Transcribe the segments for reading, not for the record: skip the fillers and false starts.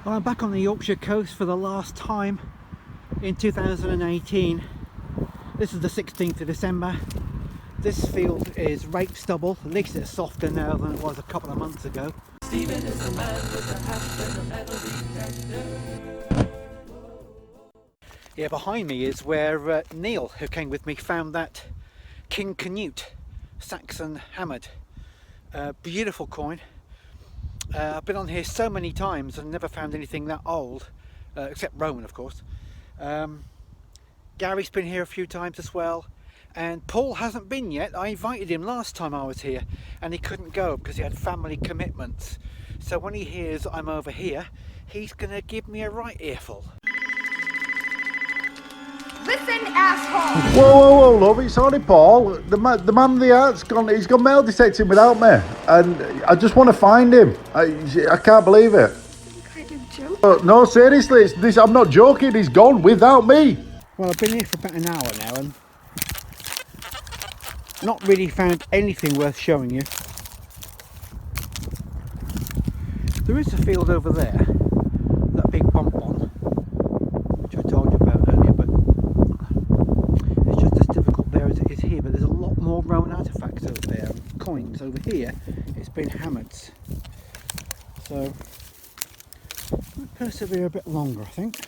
Well, I'm back on the Yorkshire coast for the last time in 2018. This is the 16th of December. This field is rape stubble. At least it's softer now than it was a couple of months ago. Stephen is the man with the hat and the metal detector. Yeah, behind me is where Neil, who came with me, found that King Canute Saxon hammered. Beautiful coin. I've been on here so many times and never found anything that old, except Roman, of course. Gary's been here a few times as well, and Paul hasn't been yet. I invited him last time I was here and he couldn't go because he had family commitments. So when he hears I'm over here, he's gonna give me a right earful. Listen, asshole! Whoa, love, it's only Paul. The man with the hat's gone, he's gone metal detecting without me. And I just want to find him. I can't believe it. Kind of joke. No, seriously, it's this. I'm not joking, he's gone without me. Well, I've been here for about an hour now and not really found anything worth showing you. There is a field over there, that big bump on, which I told you about earlier, but it's just as difficult there as it is here. But there's a lot more Roman artifacts over there, coins. Over here it's been hammered, so I'll persevere a bit longer, I think.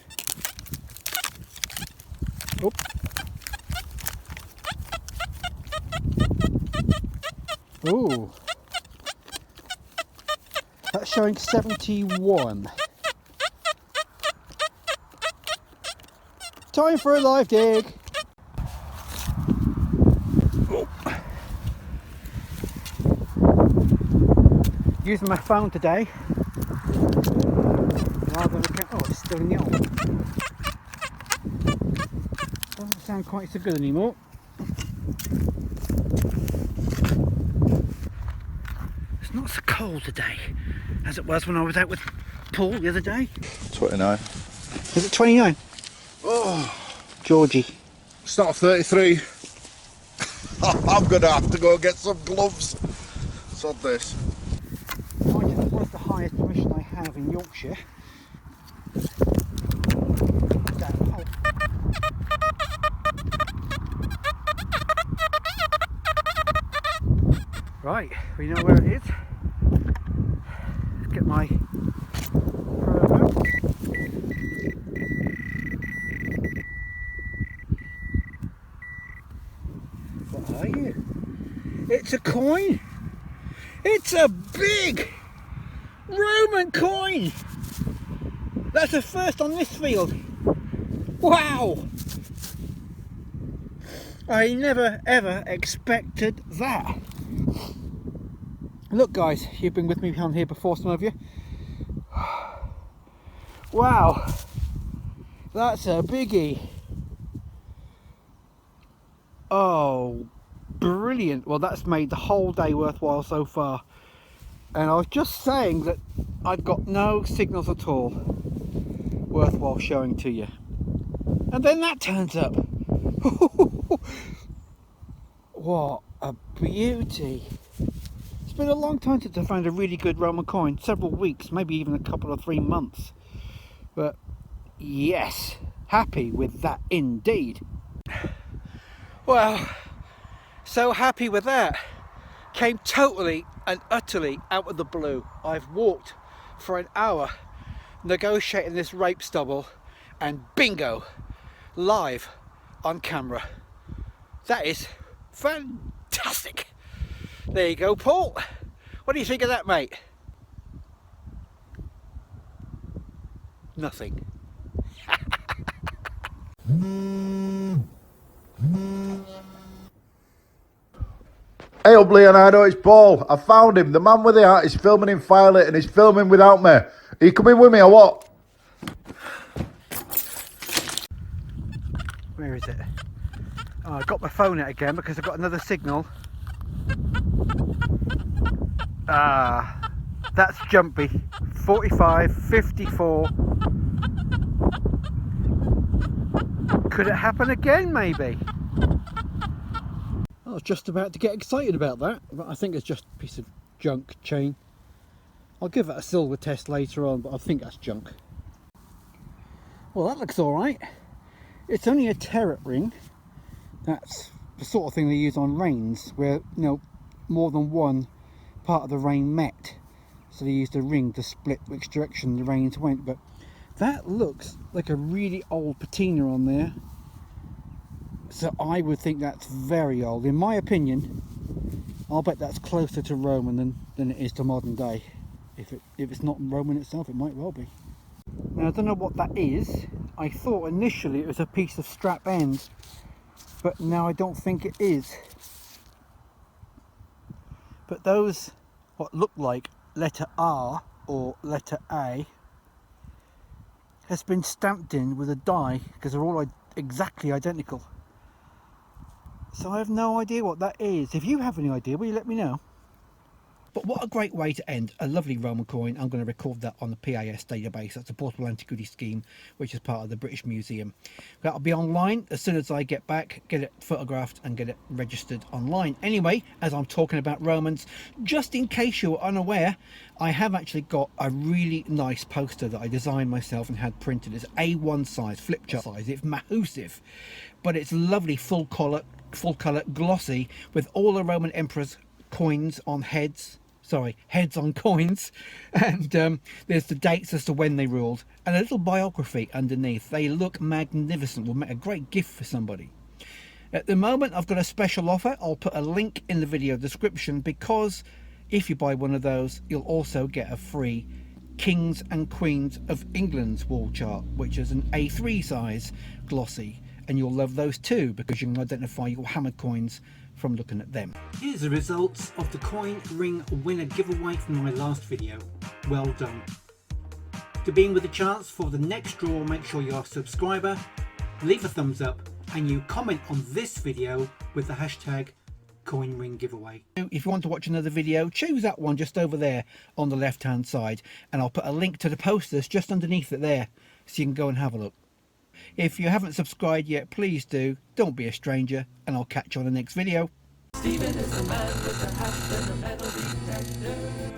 Oh. Oh, that's showing 71. Time for a live dig. Oh. Using my phone today rather than oh, it's still in the old. Doesn't sound quite so good anymore. It's not so cold today as it was when I was out with Paul the other day. 29. Is it 29? Oh, Georgie. it's not 33. I'm going to have to go get some gloves. Sod this. Mind you, that was the highest position I have in Yorkshire. Right, we know where it is. Let's get my probe out. What are you? It's a coin! It's a big Roman coin! That's the first on this field. Wow! I never ever expected that. Look guys, you've been with me on here before, some of you. Wow, that's a biggie. Oh, brilliant. Well, that's made the whole day worthwhile so far. And I was just saying that I've got no signals at all worthwhile showing to you. And then that turns up. What a beauty. It's been a long time since I found a really good Roman coin. Several weeks, maybe even a couple of 3 months. But yes, happy with that indeed. Well, so happy with that. Came totally and utterly out of the blue. I've walked for an hour negotiating this rape stubble and bingo, live on camera. That is fantastic. There you go, Paul. What do you think of that, mate? Nothing. Hey up Leonardo, it's Paul. I found him. The man with the hat is filming in Firelight and he's filming without me. Are you coming with me or what? Where is it? Oh, I got my phone out again because I've got another signal. Ah, that's jumpy. 45, 54. Could it happen again, maybe? I was just about to get excited about that, but I think it's just a piece of junk chain. I'll give it a silver test later on, but I think that's junk. Well, that looks alright. It's only a terret ring. That's the sort of thing they use on reins, where, you know, more than one part of the rein met. So they used a ring to split which direction the reins went. But that looks like a really old patina on there. So I would think that's very old. In my opinion, I'll bet that's closer to Roman than it is to modern day. If it's not Roman itself, it might well be. Now, I don't know what that is. I thought initially it was a piece of strap end, but now I don't think it is. But those, what look like letter R or letter A, has been stamped in with a die because they're all exactly identical. So I have no idea what that is. If you have any idea, will you let me know? But what a great way to end a lovely Roman coin. I'm going to record that on the PAS database. That's a portable antiquity scheme, which is part of the British Museum. That'll be online as soon as I get back, get it photographed and get it registered online. Anyway, as I'm talking about Romans, just in case you're unaware, I have actually got a really nice poster that I designed myself and had printed. It's A1 size, flip chart size. It's massive, but it's lovely, full colour, glossy, with all the Roman emperors' coins on heads on coins, and there's the dates as to when they ruled and a little biography underneath. They look magnificent, will make a great gift for somebody. At the moment I've got a special offer. I'll put a link in the video description, because if you buy one of those you'll also get a free Kings and Queens of England's wall chart, which is an A3 size glossy, and you'll love those too because you can identify your hammered coins from looking at them. Here's the results of the coin ring winner giveaway from my last video. Well done. To be in with a chance for the next draw, make sure you're a subscriber, leave a thumbs up, and you comment on this video with the hashtag coin ring giveaway. If you want to watch another video, choose that one just over there on the left hand side, and I'll put a link to the posters just underneath it there so you can go and have a look. If you haven't subscribed yet, please do. Don't be a stranger, and I'll catch you on the next video. Stephen is the man with the hat and the metal detector.